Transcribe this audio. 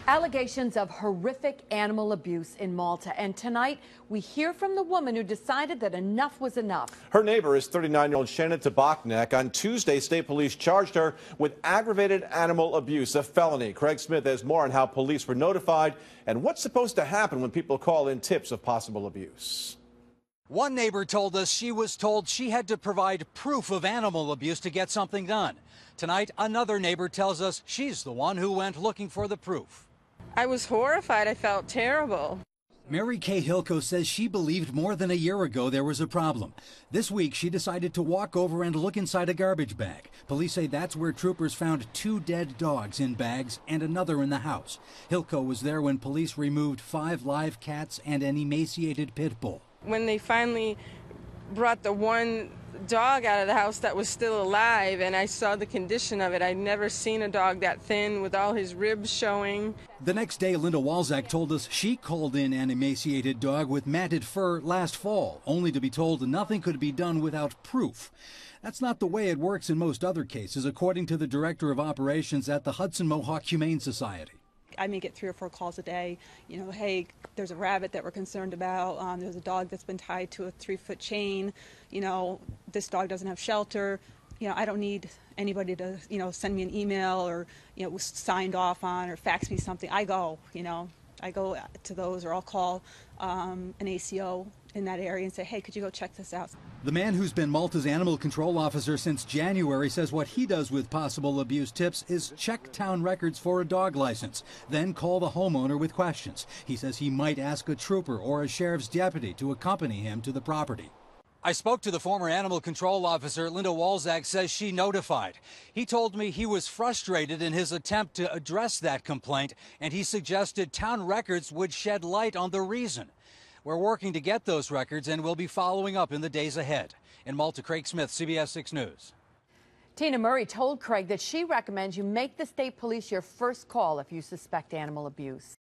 Allegations of horrific animal abuse in Malta. And tonight, we hear from the woman who decided that enough was enough. Her neighbor is 39-year-old Shayna Tabachneck. On Tuesday, state police charged her with aggravated animal abuse, a felony. Craig Smith has more on how police were notified and what's supposed to happen when people call in tips of possible abuse. One neighbor told us she was told she had to provide proof of animal abuse to get something done. Tonight, another neighbor tells us she's the one who went looking for the proof. I was horrified. I felt terrible. Mary Kay Hilko says she believed more than a year ago there was a problem. This week, she decided to walk over and look inside a garbage bag. Police say that's where troopers found 2 dead dogs in bags and another in the house. Hilko was there when police removed 5 live cats and an emaciated pit bull. When they finally brought the one dog out of the house that was still alive, and I saw the condition of it, I'd never seen a dog that thin with all his ribs showing. The next day, Linda Walzak told us she called in an emaciated dog with matted fur last fall, only to be told nothing could be done without proof. That's not the way it works in most other cases, according to the director of operations at the Hudson Mohawk Humane Society. I may get 3 or 4 calls a day, hey, there's a rabbit that we're concerned about, there's a dog that's been tied to a 3-foot chain, this dog doesn't have shelter, I don't need anybody to, send me an email or, was signed off on or fax me something. I go to those, or I'll call an ACO in that area and say, hey, could you go check this out? The man who's been Malta's animal control officer since January says what he does with possible abuse tips is check town records for a dog license, then call the homeowner with questions. He says he might ask a trooper or a sheriff's deputy to accompany him to the property. I spoke to the former animal control officer. Linda Walzak says she notified. He told me he was frustrated in his attempt to address that complaint, and he suggested town records would shed light on the reason. We're working to get those records, and we'll be following up in the days ahead. In Malta, Craig Smith, CBS 6 News. Tina Murray told Craig that she recommends you make the state police your first call if you suspect animal abuse.